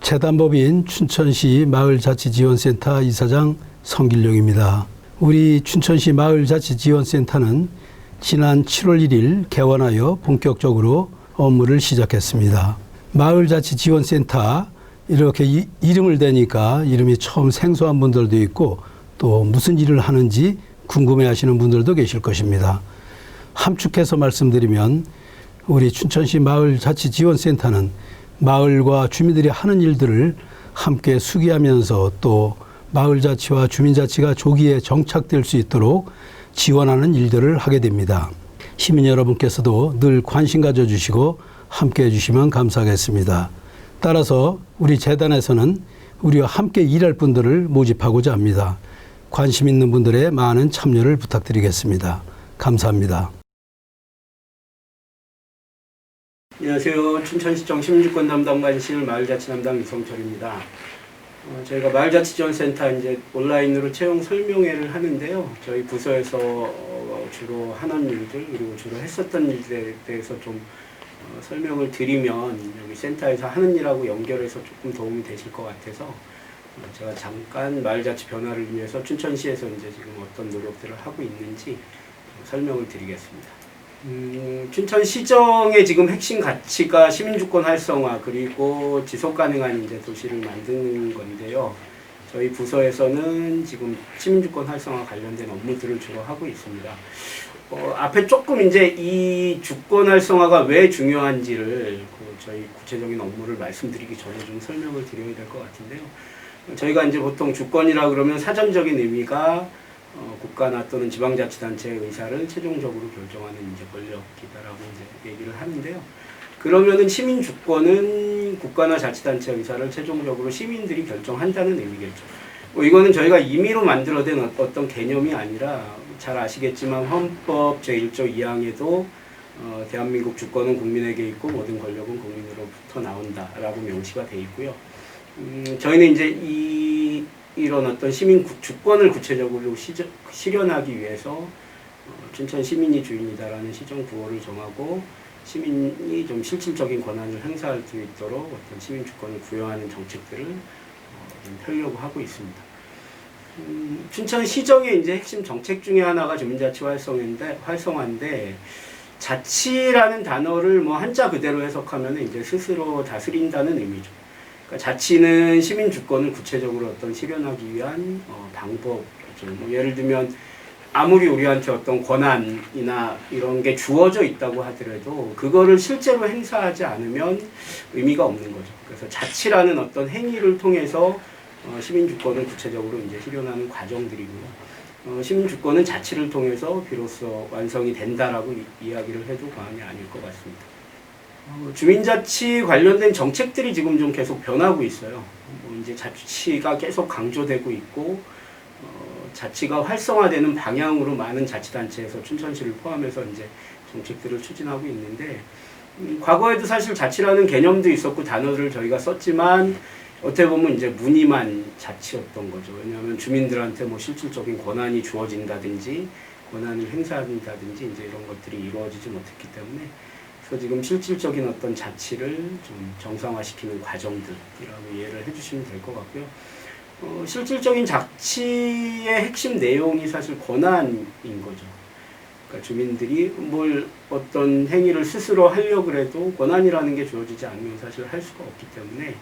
재단법인 춘천시 마을자치지원센터 이사장 성길용입니다. 우리 춘천시 마을자치지원센터는 지난 7월 1일 개원하여 본격적으로 업무를 시작했습니다. 마을자치지원센터 이렇게 이름을 대니까 이름이 처음 생소한 분들도 있고 또 무슨 일을 하는지 궁금해하시는 분들도 계실 것입니다. 함축해서 말씀드리면 우리 춘천시 마을자치지원센터는 마을과 주민들이 하는 일들을 함께 수기하면서 또 마을자치와 주민자치가 조기에 정착될 수 있도록 지원하는 일들을 하게 됩니다. 시민 여러분께서도 늘 관심 가져주시고 함께 해주시면 감사하겠습니다. 따라서 우리 재단에서는 우리와 함께 일할 분들을 모집하고자 합니다. 관심 있는 분들의 많은 참여를 부탁드리겠습니다. 감사합니다. 안녕하세요. 춘천시청 시민주권 담당관실 마을자치 담당 이성철입니다. 저희가 마을자치지원센터 이제 온라인으로 채용 설명회를 하는데요. 저희 부서에서 주로 하는 일들 그리고 주로 했었던 일들에 대해서 좀 설명을 드리면 여기 센터에서 하는 일하고 연결해서 조금 도움이 되실 것 같아서 제가 잠깐 마을자치 변화를 위해서 춘천시에서 이제 지금 어떤 노력들을 하고 있는지 설명을 드리겠습니다. 춘천시정의 지금 핵심 가치가 시민주권 활성화 그리고 지속가능한 이제 도시를 만드는 건데요. 저희 부서에서는 지금 시민주권 활성화 관련된 업무들을 주로 하고 있습니다. 앞에 조금 이제 이 주권 활성화가 왜 중요한지를 저희 구체적인 업무를 말씀드리기 전에 좀 설명을 드려야 될 것 같은데요. 저희가 이제 보통 주권이라 그러면 사전적인 의미가 국가나 또는 지방자치단체의 의사를 최종적으로 결정하는 이제 권력이다라고 이제 얘기를 하는데요. 그러면은 시민주권은 국가나 자치단체의 의사를 최종적으로 시민들이 결정한다는 의미겠죠. 이거는 저희가 임의로 만들어낸 어떤 개념이 아니라 잘 아시겠지만 헌법 제1조 2항에도 대한민국 주권은 국민에게 있고 모든 권력은 국민으로부터 나온다라고 명시가 되어 있고요. 저희는 이제 이런 어떤 시민 주권을 구체적으로 실현하기 위해서 춘천 시민이 주인이다라는 시정 구호를 정하고 시민이 좀 실질적인 권한을 행사할 수 있도록 어떤 시민 주권을 부여하는 정책들을 좀 펴려고 하고 있습니다. 춘천 시정의 이제 핵심 정책 중에 하나가 주민자치 활성화인데 자치라는 단어를 뭐 한자 그대로 해석하면 이제 스스로 다스린다는 의미죠. 그러니까 자치는 시민 주권을 구체적으로 어떤 실현하기 위한 방법이죠. 뭐 예를 들면 아무리 우리한테 어떤 권한이나 이런 게 주어져 있다고 하더라도 그거를 실제로 행사하지 않으면 의미가 없는 거죠. 그래서 자치라는 어떤 행위를 통해서 시민 주권을 구체적으로 이제 실현하는 과정들이고요. 시민 주권은 자치를 통해서 비로소 완성이 된다라고 이야기를 해도 과언이 아닐 것 같습니다. 주민자치 관련된 정책들이 지금 좀 계속 변하고 있어요. 이제 자치가 계속 강조되고 있고 자치가 활성화되는 방향으로 많은 자치단체에서 춘천시를 포함해서 이제 정책들을 추진하고 있는데 과거에도 사실 자치라는 개념도 있었고 단어들을 저희가 썼지만 어떻게 보면 이제 무늬만 자치였던 거죠. 왜냐하면 주민들한테 뭐 실질적인 권한이 주어진다든지 권한을 행사한다든지 이제 이런 것들이 이루어지지 못했기 때문에 그래서 지금 실질적인 어떤 자치를 좀 정상화시키는 과정들이라고 이해를 해주시면 될 것 같고요. 실질적인 자치의 핵심 내용이 사실 권한인 거죠. 그러니까 주민들이 뭘 어떤 행위를 스스로 하려고 해도 권한이라는 게 주어지지 않으면 사실 할 수가 없기 때문에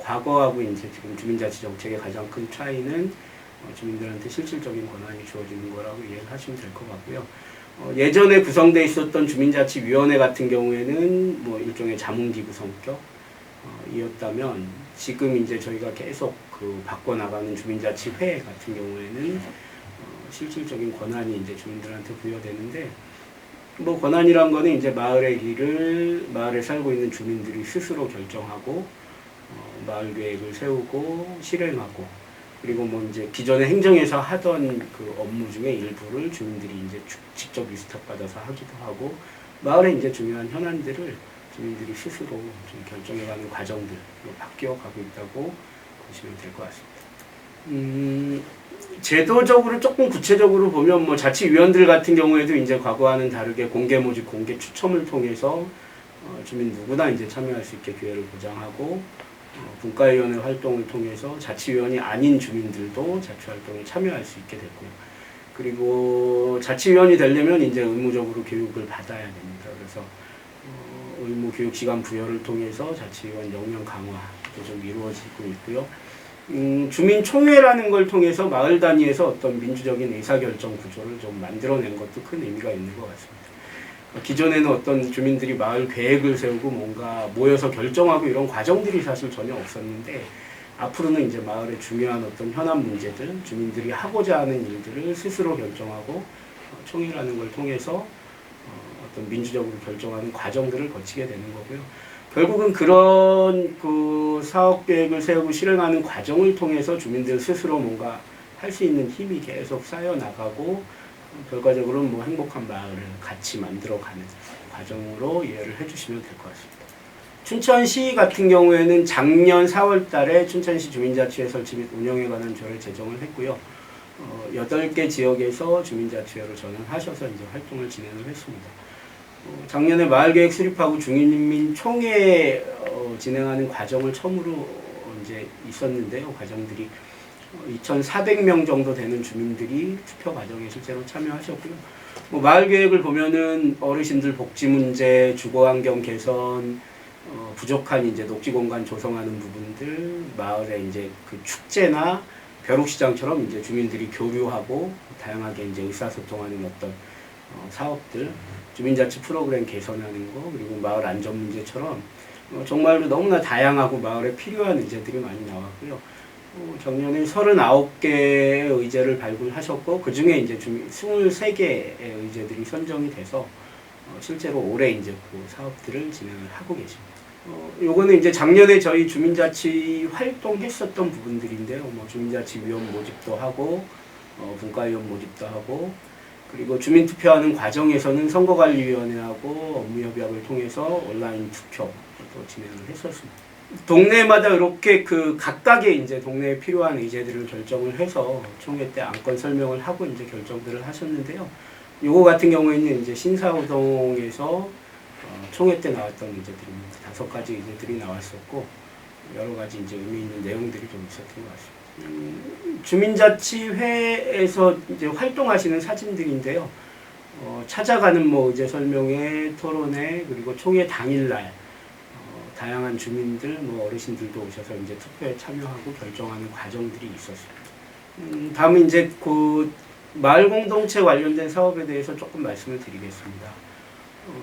과거하고 이제 지금 주민자치 정책의 가장 큰 차이는 주민들한테 실질적인 권한이 주어지는 거라고 이해를 하시면 될 것 같고요. 예전에 구성되어 있었던 주민자치위원회 같은 경우에는 뭐 일종의 자문기구 성격 이었다면 지금 이제 저희가 계속 바꿔나가는 주민자치회 같은 경우에는 실질적인 권한이 이제 주민들한테 부여되는데 뭐 권한이란 거는 이제 마을의 일을 마을에 살고 있는 주민들이 스스로 결정하고 마을 계획을 세우고 실행하고 그리고 뭐 이제 기존에 행정에서 하던 그 업무 중에 일부를 주민들이 이제 직접 위탁받아서 하기도 하고 마을의 이제 중요한 현안들을 주민들이 스스로 좀 결정해가는 과정들로 바뀌어가고 있다고 보시면 될 것 같습니다. 제도적으로 조금 구체적으로 보면 뭐 자치위원들 같은 경우에도 이제 과거와는 다르게 공개 모집, 공개 추첨을 통해서 주민 누구나 이제 참여할 수 있게 기회를 보장하고 분과위원회 활동을 통해서 자치위원이 아닌 주민들도 자치활동에 참여할 수 있게 됐고요. 그리고 자치위원이 되려면 이제 의무적으로 교육을 받아야 됩니다. 그래서 의무 교육 시간 부여를 통해서 자치위원 역량 강화도 좀 이루어지고 있고요. 주민총회라는 걸 통해서 마을 단위에서 어떤 민주적인 의사결정 구조를 좀 만들어낸 것도 큰 의미가 있는 것 같습니다. 기존에는 어떤 주민들이 마을 계획을 세우고 뭔가 모여서 결정하고 이런 과정들이 사실 전혀 없었는데, 앞으로는 이제 마을의 중요한 어떤 현안 문제들, 주민들이 하고자 하는 일들을 스스로 결정하고 총회라는 걸 통해서 어떤 민주적으로 결정하는 과정들을 거치게 되는 거고요. 결국은 그런 그 사업 계획을 세우고 실행하는 과정을 통해서 주민들 스스로 뭔가 할 수 있는 힘이 계속 쌓여 나가고, 결과적으로는 뭐 행복한 마을을 같이 만들어가는 과정으로 이해를 해주시면 될 것 같습니다. 춘천시 같은 경우에는 작년 4월 달에 춘천시 주민자치회 설치 및 운영에 관한 조례 제정을 했고요. 8개 지역에서 주민자치회로 전환하셔서 이제 활동을 진행을 했습니다. 작년에 마을계획 수립하고 중인민총회 진행하는 과정을 처음으로 이제 있었는데요. 과정들이 2,400명 정도 되는 주민들이 투표 과정에 실제로 참여하셨고요. 뭐 마을 계획을 보면은 어르신들 복지 문제, 주거 환경 개선, 부족한 이제 녹지 공간 조성하는 부분들, 마을에 이제 그 축제나 벼룩시장처럼 이제 주민들이 교류하고 다양하게 이제 의사소통하는 어떤 사업들, 주민자치 프로그램 개선하는 거, 그리고 마을 안전 문제처럼 정말로 너무나 다양하고 마을에 필요한 의제들이 많이 나왔고요. 작년에 39개의 의제를 발굴하셨고, 그 중에 이제 23개의 의제들이 선정이 돼서 실제로 올해 이제 그 사업들을 진행을 하고 계십니다. 요거는 이제 작년에 저희 주민자치 활동했었던 부분들인데요. 뭐 주민자치위원 모집도 하고, 분과위원 모집도 하고, 그리고 주민투표하는 과정에서는 선거관리위원회하고 업무협약을 통해서 온라인 투표도 진행을 했었습니다. 동네마다 이렇게 그 각각의 이제 동네에 필요한 의제들을 결정을 해서 총회 때 안건 설명을 하고 이제 결정들을 하셨는데요. 요거 같은 경우에는 이제 신사우동에서 총회 때 나왔던 의제들입니다. 5가지 의제들이 나왔었고, 여러 가지 이제 의미 있는 내용들이 좀 있었던 것 같습니다. 주민자치회에서 이제 활동하시는 사진들인데요. 찾아가는 뭐 의제 설명회, 토론회, 그리고 총회 당일날 다양한 주민들, 뭐 어르신들도 오셔서 이제 투표에 참여하고 결정하는 과정들이 있었습니다. 다음은 이제 그 마을 공동체 관련된 사업에 대해서 조금 말씀을 드리겠습니다.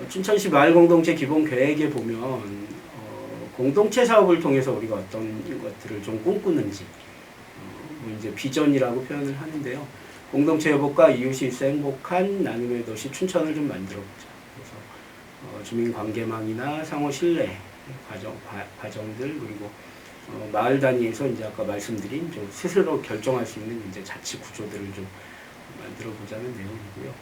춘천시 마을 공동체 기본 계획에 보면 공동체 사업을 통해서 우리가 어떤 것들을 좀 꿈꾸는지 이제 비전이라고 표현을 하는데요. 공동체 회복과 이웃이 있어 행복한 나눔의 도시 춘천을 좀 만들어보자. 그래서 주민관계망이나 상호 신뢰 과정들, 그리고 마을 단위에서 이제 아까 말씀드린 좀 스스로 결정할 수 있는 이제 자치 구조들을 좀 만들어 보자는 내용이고요.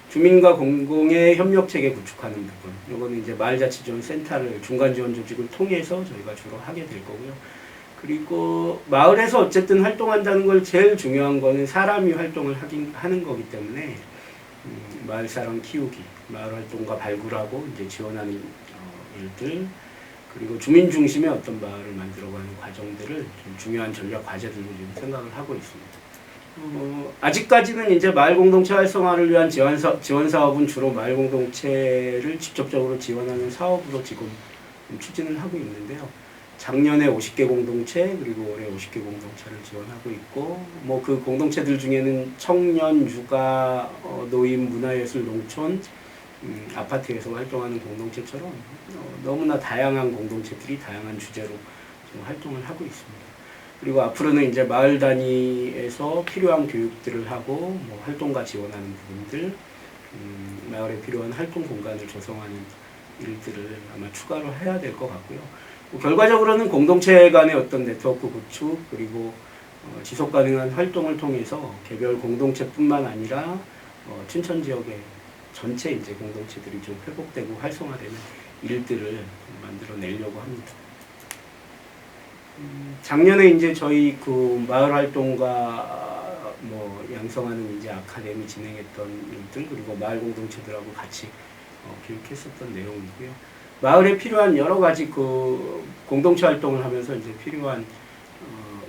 주민과 공공의 협력 체계 구축하는 부분, 이거는 이제 마을자치지원센터를 중간 지원 조직을 통해서 저희가 주로 하게 될 거고요. 그리고 마을에서 어쨌든 활동한다는 걸 제일 중요한 거는 사람이 활동을 하는 거기 때문에 마을 사람 키우기, 마을 활동과 발굴하고 이제 지원하는 일들, 그리고 주민 중심의 어떤 마을을 만들어가는 과정들을 좀 중요한 전략 과제들로 지금 생각을 하고 있습니다. 아직까지는 이제 마을 공동체 활성화를 위한 지원 사업은 주로 마을 공동체를 직접적으로 지원하는 사업으로 지금 추진을 하고 있는데요. 작년에 50개 공동체, 그리고 올해 50개 공동체를 지원하고 있고, 뭐 그 공동체들 중에는 청년, 육아, 노인, 문화예술, 농촌, 아파트에서 활동하는 공동체처럼 너무나 다양한 공동체들이 다양한 주제로 지금 활동을 하고 있습니다. 그리고 앞으로는 이제 마을 단위에서 필요한 교육들을 하고, 뭐 활동과 지원하는 부분들, 마을에 필요한 활동 공간을 조성하는 일들을 아마 추가로 해야 될 것 같고요. 결과적으로는 공동체 간의 어떤 네트워크 구축, 그리고 지속 가능한 활동을 통해서 개별 공동체뿐만 아니라 춘천 지역의 전체 이제 공동체들이 좀 회복되고 활성화되는 일들을 만들어 내려고 합니다. 작년에 이제 저희 그 마을 활동과 뭐 양성하는 이제 아카데미 진행했던 일들, 그리고 마을 공동체들하고 같이 교육했었던 내용이고요. 마을에 필요한 여러 가지 그 공동체 활동을 하면서 이제 필요한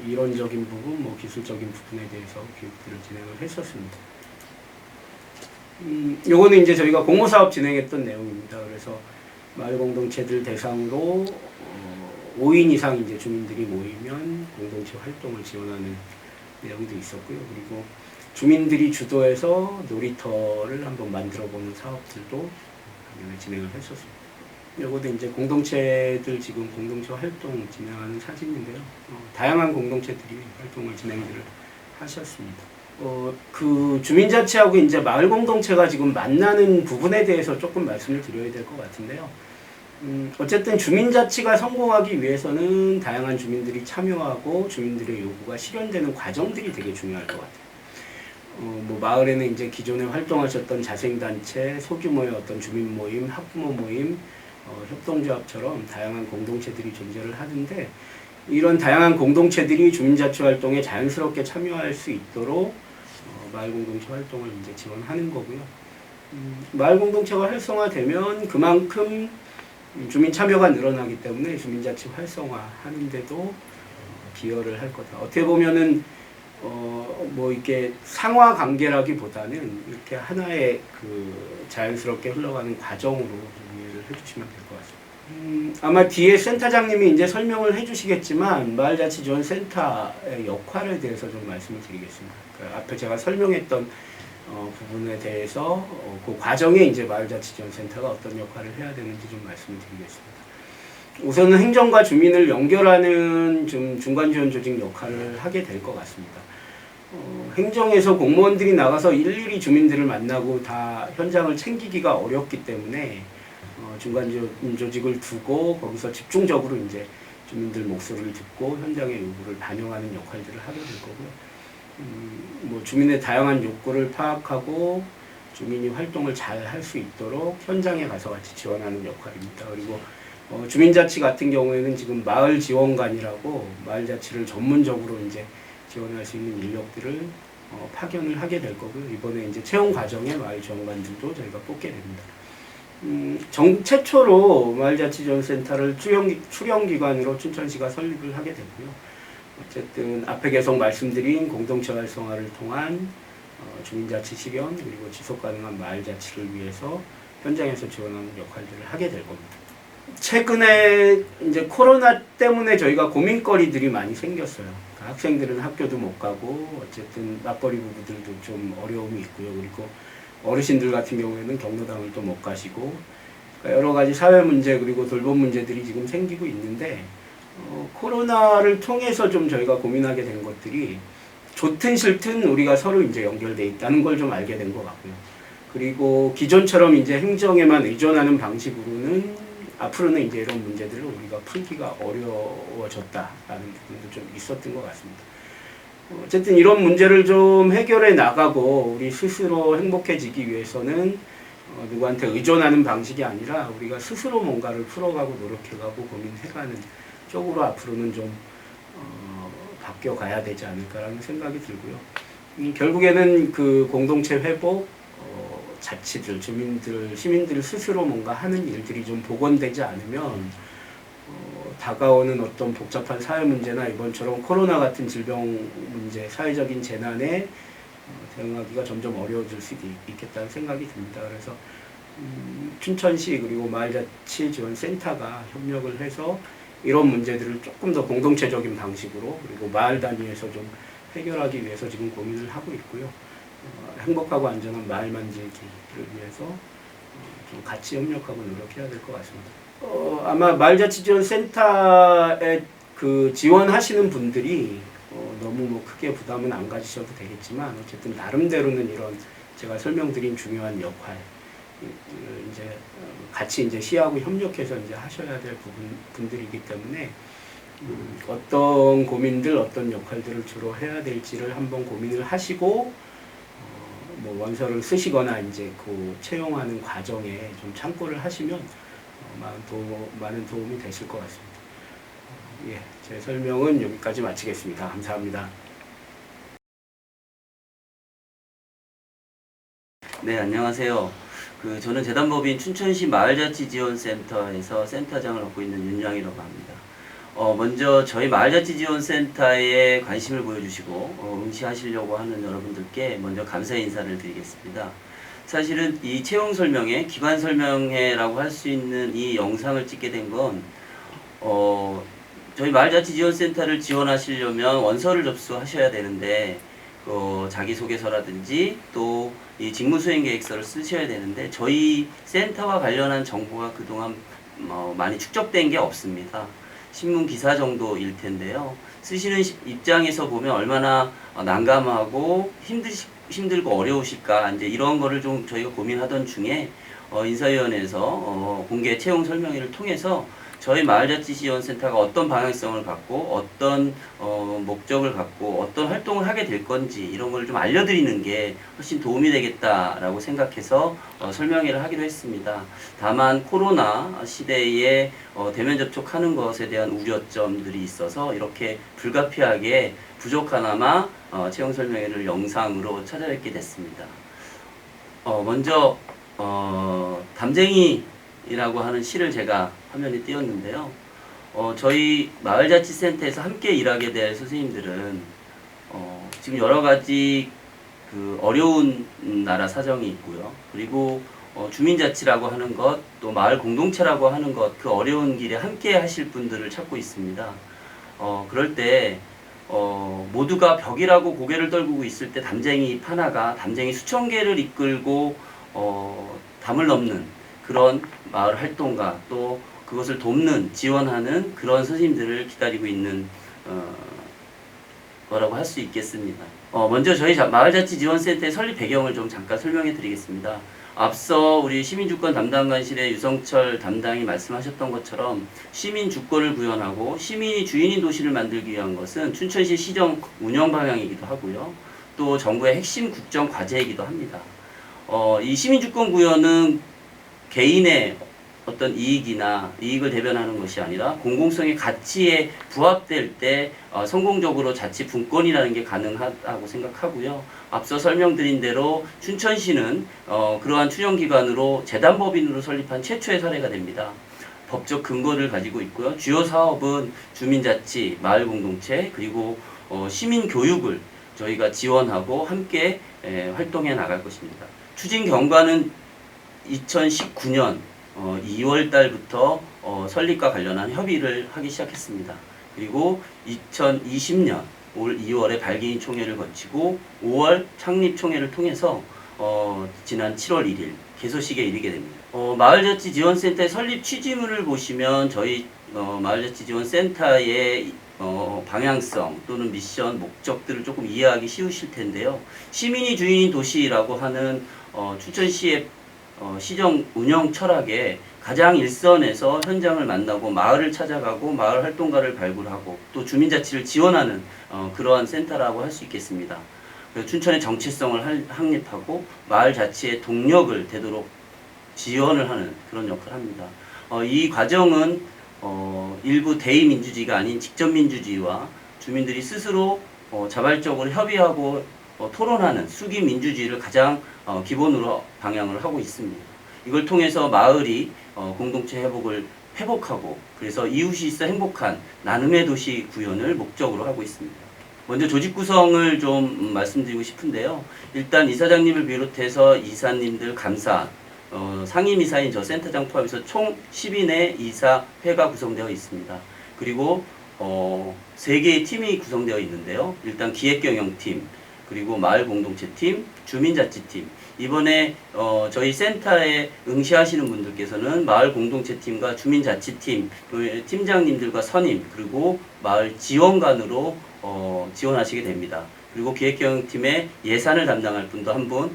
이론적인 부분, 뭐 기술적인 부분에 대해서 교육들을 진행을 했었습니다. 요거는 이제 저희가 공모사업 진행했던 내용입니다. 그래서 마을 공동체들 대상으로 5인 이상 이제 주민들이 모이면 공동체 활동을 지원하는 내용도 있었고요. 그리고 주민들이 주도해서 놀이터를 한번 만들어보는 사업들도 진행을 했었습니다. 요것도 이제 공동체들 지금 공동체 활동 진행하는 사진인데요. 다양한 공동체들이 활동을 진행을 하셨습니다. 그 주민자치하고 이제 마을 공동체가 지금 만나는 부분에 대해서 조금 말씀을 드려야 될 것 같은데요. 어쨌든 주민자치가 성공하기 위해서는 다양한 주민들이 참여하고 주민들의 요구가 실현되는 과정들이 되게 중요할 것 같아요. 뭐 마을에는 이제 기존에 활동하셨던 자생단체, 소규모의 어떤 주민 모임, 학부모 모임, 협동조합처럼 다양한 공동체들이 존재를 하는데 이런 다양한 공동체들이 주민자치 활동에 자연스럽게 참여할 수 있도록 마을 공동체 활동을 이제 지원하는 거고요. 마을 공동체가 활성화되면 그만큼 주민 참여가 늘어나기 때문에 주민자치 활성화하는데도 기여를 할 거다. 어떻게 보면은 뭐 이렇게 상하 관계라기보다는 이렇게 하나의 그 자연스럽게 흘러가는 과정으로 좀 이해를 해주시면 될 것 같습니다. 아마 뒤에 센터장님이 이제 설명을 해주시겠지만 마을자치지원센터의 역할에 대해서 좀 말씀을 드리겠습니다. 그 앞에 제가 설명했던 부분에 대해서 그 과정에 이제 마을자치지원센터가 어떤 역할을 해야 되는지 좀 말씀을 드리겠습니다. 우선은 행정과 주민을 연결하는 좀 중간지원 조직 역할을 하게 될 것 같습니다. 행정에서 공무원들이 나가서 일일이 주민들을 만나고 다 현장을 챙기기가 어렵기 때문에 중간지원 조직을 두고 거기서 집중적으로 이제 주민들 목소리를 듣고 현장의 요구를 반영하는 역할들을 하게 될 거고요. 뭐 주민의 다양한 욕구를 파악하고 주민이 활동을 잘 할 수 있도록 현장에 가서 같이 지원하는 역할입니다. 그리고 주민자치 같은 경우에는 지금 마을지원관이라고 마을자치를 전문적으로 이제 지원할 수 있는 인력들을 파견을 하게 될 거고요. 이번에 이제 채용 과정에 마을지원관들도 저희가 뽑게 됩니다. 최초로 마을자치지원센터를 출연기관으로 춘천시가 설립을 하게 됐고요. 어쨌든 앞에 계속 말씀드린 공동체 활성화를 통한 주민자치 실현 그리고 지속가능한 마을자치를 위해서 현장에서 지원하는 역할들을 하게 될 겁니다. 최근에 이제 코로나 때문에 저희가 고민거리들이 많이 생겼어요. 그러니까 학생들은 학교도 못 가고 어쨌든 맞벌이 부부들도 좀 어려움이 있고요. 그리고 어르신들 같은 경우에는 경로당을 또 못 가시고 그러니까 여러 가지 사회 문제 그리고 돌봄 문제들이 지금 생기고 있는데 코로나를 통해서 좀 저희가 고민하게 된 것들이 좋든 싫든 우리가 서로 이제 연결돼 있다는 걸 좀 알게 된 것 같고요. 그리고 기존처럼 이제 행정에만 의존하는 방식으로는 앞으로는 이제 이런 문제들을 우리가 풀기가 어려워졌다라는 부분도 좀 있었던 것 같습니다. 어쨌든 이런 문제를 좀 해결해 나가고 우리 스스로 행복해지기 위해서는 누구한테 의존하는 방식이 아니라 우리가 스스로 뭔가를 풀어가고 노력해가고 고민해가는 쪽으로 앞으로는 좀 바뀌어가야 되지 않을까라는 생각이 들고요. 결국에는 그 공동체 회복, 자치들, 주민들, 시민들 스스로 뭔가 하는 일들이 좀 복원되지 않으면 다가오는 어떤 복잡한 사회 문제나 이번처럼 코로나 같은 질병 문제, 사회적인 재난에 대응하기가 점점 어려워질 수도 있겠다는 생각이 듭니다. 그래서 춘천시 그리고 마을자치지원센터가 협력을 해서 이런 문제들을 조금 더 공동체적인 방식으로 그리고 마을 단위에서 좀 해결하기 위해서 지금 고민을 하고 있고요. 행복하고 안전한 마을 만들기를 위해서 좀 같이 협력하고 노력해야 될 것 같습니다. 아마 마을자치지원센터에 그 지원하시는 분들이 너무 뭐 크게 부담은 안 가지셔도 되겠지만 어쨌든 나름대로는 이런 제가 설명드린 중요한 역할 이제 같이 이제 시하고 협력해서 이제 하셔야 될 분들이기 때문에 어떤 고민들, 어떤 역할들을 주로 해야 될지를 한번 고민을 하시고 뭐 원서를 쓰시거나 이제 그 채용하는 과정에 좀 참고를 하시면 많은 도움이 되실 것 같습니다. 예, 제 설명은 여기까지 마치겠습니다. 감사합니다. 네, 안녕하세요. 저는 재단법인 춘천시 마을자치지원센터에서 센터장을 맡고 있는 윤양이라고 합니다. 먼저 저희 마을자치지원센터에 관심을 보여주시고 응시하시려고 하는 여러분들께 먼저 감사의 인사를 드리겠습니다. 사실은 이 채용 설명회, 기관 설명회라고 할 수 있는 이 영상을 찍게 된 건 저희 마을자치지원센터를 지원하시려면 원서를 접수하셔야 되는데 자기소개서라든지 또 이 직무수행계획서를 쓰셔야 되는데 저희 센터와 관련한 정보가 그동안 많이 축적된 게 없습니다. 신문 기사 정도일 텐데요. 쓰시는 입장에서 보면 얼마나 난감하고 힘들고 어려우실까 이제 이런 거를 좀 저희가 고민하던 중에 인사위원회에서 공개 채용 설명회를 통해서 저희 마을자치지원센터가 어떤 방향성을 갖고 어떤 목적을 갖고 어떤 활동을 하게 될 건지 이런 걸 좀 알려드리는 게 훨씬 도움이 되겠다라고 생각해서 설명회를 하기로 했습니다. 다만 코로나 시대에 대면 접촉하는 것에 대한 우려점들이 있어서 이렇게 불가피하게 부족하나마 채용 설명회를 영상으로 찾아뵙게 됐습니다. 먼저 담쟁이라고 하는 시를 제가 화면에 띄웠는데요. 저희 마을자치센터에서 함께 일하게 될 선생님들은 지금 여러 가지 어려운 나라 사정이 있고요. 그리고 주민자치라고 하는 것, 또 마을 공동체라고 하는 것, 그 어려운 길에 함께 하실 분들을 찾고 있습니다. 그럴 때 모두가 벽이라고 고개를 떨구고 있을 때 담쟁이 하나가 담쟁이 수천 개를 이끌고 담을 넘는 그런 마을 활동가 또 그것을 돕는 지원하는 그런 선생님들을 기다리고 있는 거라고 할 수 있겠습니다. 먼저 저희 마을자치지원센터의 설립 배경을 좀 잠깐 설명해 드리겠습니다. 앞서 우리 시민주권 담당관실의 유성철 담당이 말씀하셨던 것처럼 시민 주권을 구현하고 시민이 주인인 도시를 만들기 위한 것은 춘천시 시정 운영 방향이기도 하고요. 또 정부의 핵심 국정 과제이기도 합니다. 이 시민주권 구현은 개인의 어떤 이익을 대변하는 것이 아니라 공공성의 가치에 부합될 때 성공적으로 자치 분권이라는 게 가능하다고 생각하고요. 앞서 설명드린 대로 춘천시는 그러한 추정기관으로 재단법인으로 설립한 최초의 사례가 됩니다. 법적 근거를 가지고 있고요. 주요 사업은 주민자치, 마을공동체, 그리고 시민교육을 저희가 지원하고 함께 활동해 나갈 것입니다. 추진 경과는 2019년 2월 달부터 설립과 관련한 협의를 하기 시작했습니다. 그리고 2020년 올 2월에 발기인 총회를 거치고 5월 창립 총회를 통해서 지난 7월 1일 개소식에 이르게 됩니다. 마을자치지원센터의 설립 취지문을 보시면 저희 마을자치지원센터의 방향성 또는 미션, 목적들을 조금 이해하기 쉬우실 텐데요. 시민이 주인인 도시라고 하는 춘천시의 시정 운영 철학에 가장 일선에서 현장을 만나고 마을을 찾아가고 마을 활동가를 발굴하고 또 주민자치를 지원하는 그러한 센터라고 할 수 있겠습니다. 춘천의 정체성을 확립하고 마을 자치의 동력을 되도록 지원을 하는 그런 역할을 합니다. 이 과정은 일부 대의민주주의가 아닌 직접민주주의와 주민들이 스스로 자발적으로 협의하고 토론하는 수기민주주의를 가장 기본으로 방향을 하고 있습니다. 이걸 통해서 마을이 공동체 회복하고 그래서 이웃이 있어 행복한 나눔의 도시 구현을 목적으로 하고 있습니다. 먼저 조직 구성을 좀 말씀드리고 싶은데요. 일단 이사장님을 비롯해서 이사님들, 감사, 상임이사인 저 센터장 포함해서 총 10인의 이사회가 구성되어 있습니다. 그리고 3개의 팀이 구성되어 있는데요. 일단 기획경영팀, 그리고 마을공동체팀, 주민자치팀. 이번에 저희 센터에 응시하시는 분들께서는 마을공동체팀과 주민자치팀 팀장님들과 선임 그리고 마을 지원관으로 지원하시게 됩니다. 그리고 기획경영팀의 예산을 담당할 분도 한 분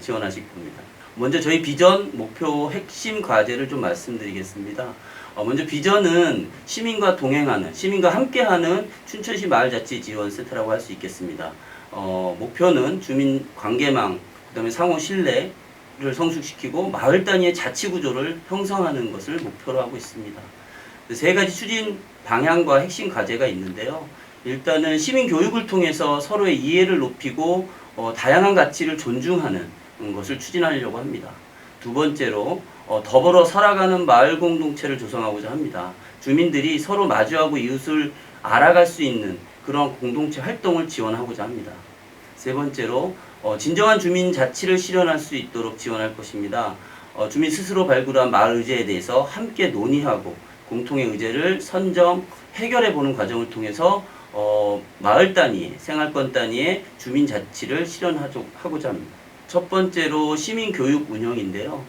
지원하실 겁니다. 먼저 저희 비전, 목표, 핵심 과제를 좀 말씀드리겠습니다. 먼저 비전은 시민과 동행하는, 시민과 함께하는 춘천시 마을자치지원센터라고 할 수 있겠습니다. 목표는 주민 관계망, 그 다음에 상호 신뢰를 성숙시키고 마을 단위의 자치구조를 형성하는 것을 목표로 하고 있습니다. 3가지 추진 방향과 핵심 과제가 있는데요. 일단은 시민 교육을 통해서 서로의 이해를 높이고 다양한 가치를 존중하는 것을 추진하려고 합니다. 두 번째로 더불어 살아가는 마을 공동체를 조성하고자 합니다. 주민들이 서로 마주하고 이웃을 알아갈 수 있는 그런 공동체 활동을 지원하고자 합니다. 세 번째로 진정한 주민 자치를 실현할 수 있도록 지원할 것입니다. 주민 스스로 발굴한 마을 의제에 대해서 함께 논의하고 공통의 의제를 선점, 해결해 보는 과정을 통해서 마을 단위, 생활권 단위의 주민 자치를 실현하고자 합니다. 첫 번째로 시민 교육 운영인데요.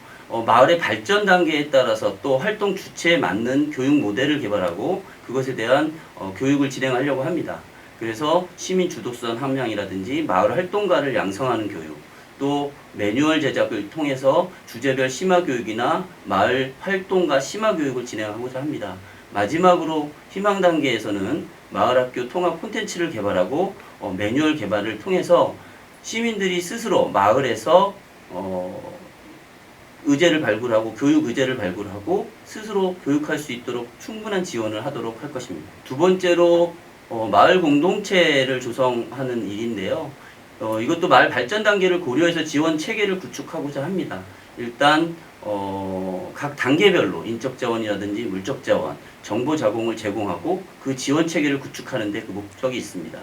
마을의 발전 단계에 따라서 또 활동 주체에 맞는 교육 모델을 개발하고 그것에 대한 교육을 진행하려고 합니다. 그래서 시민 주도성 함량이라든지 마을 활동가를 양성하는 교육, 또 매뉴얼 제작을 통해서 주제별 심화 교육이나 마을 활동가 심화 교육을 진행하고자 합니다. 마지막으로 희망 단계에서는 마을학교 통합 콘텐츠를 개발하고 매뉴얼 개발을 통해서 시민들이 스스로 마을에서 의제를 발굴하고 교육 의제를 발굴하고 스스로 교육할 수 있도록 충분한 지원을 하도록 할 것입니다. 두 번째로 마을 공동체를 조성하는 일인데요. 이것도 마을 발전 단계를 고려해서 지원 체계를 구축하고자 합니다. 일단 각 단계별로 인적 자원이라든지 물적 자원, 정보 자공을 제공하고 그 지원 체계를 구축하는 데 그 목적이 있습니다.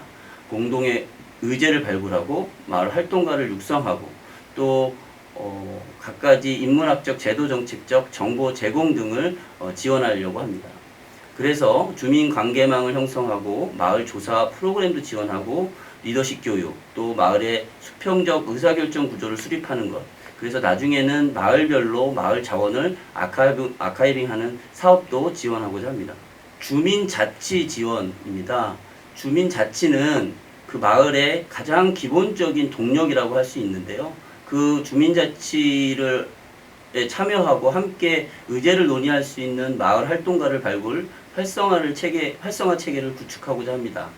공동의 의제를 발굴하고 마을 활동가를 육성하고 또 갖가지 인문학적, 제도 정책적 정보 제공 등을 지원하려고 합니다. 그래서 주민 관계망을 형성하고 마을 조사 프로그램도 지원하고 리더십 교육, 또 마을의 수평적 의사결정 구조를 수립하는 것. 그래서 나중에는 마을별로 마을 자원을 아카이빙하는 사업도 지원하고자 합니다. 주민자치 지원입니다. 주민자치는 그 마을의 가장 기본적인 동력이라고 할 수 있는데요. 그 주민자치를 참여하고 함께 의제를 논의할 수 있는 마을 활동가를 발굴, 활성화 체계를 구축하고자 합니다.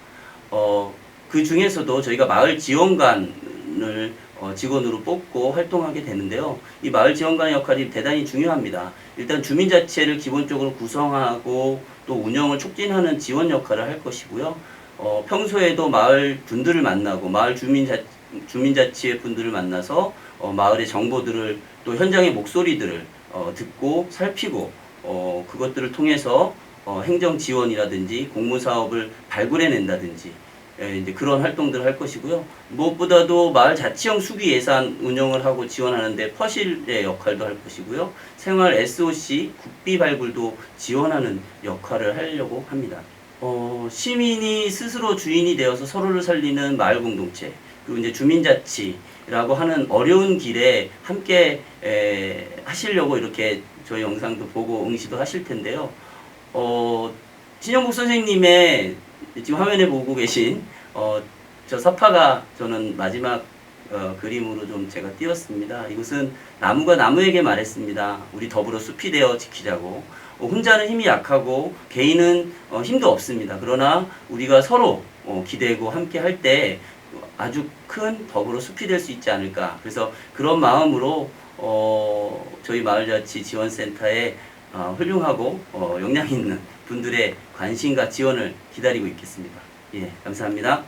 그 중에서도 저희가 마을 지원관을 직원으로 뽑고 활동하게 되는데요. 이 마을 지원관의 역할이 대단히 중요합니다. 일단 주민자치를 기본적으로 구성하고 또 운영을 촉진하는 지원 역할을 할 것이고요. 평소에도 마을 분들을 만나고 마을 주민자치의 분들을 만나서 마을의 정보들을 또 현장의 목소리들을 듣고 살피고 그것들을 통해서 행정 지원이라든지 공모 사업을 발굴해낸다든지 이제 그런 활동들을 할 것이고요. 무엇보다도 마을 자치형 수기 예산 운영을 하고 지원하는데 퍼실의 역할도 할 것이고요. 생활 SOC 국비 발굴도 지원하는 역할을 하려고 합니다. 시민이 스스로 주인이 되어서 서로를 살리는 마을 공동체, 그리고 이제 주민자치라고 하는 어려운 길에 함께 하시려고 이렇게 저희 영상도 보고 응시도 하실 텐데요. 신영복 선생님의 지금 화면에 보고 계신 저 서파가 저는 마지막 그림으로 좀 제가 띄웠습니다. 이것은 나무가 나무에게 말했습니다. 우리 더불어 숲이 되어 지키자고. 혼자는 힘이 약하고 개인은 힘도 없습니다. 그러나 우리가 서로 기대고 함께 할 때 아주 큰 더불어 숲이 될 수 있지 않을까. 그래서 그런 마음으로 저희 마을자치 지원센터에 훌륭하고 역량 있는 분들의 관심과 지원을 기다리고 있겠습니다. 예, 감사합니다.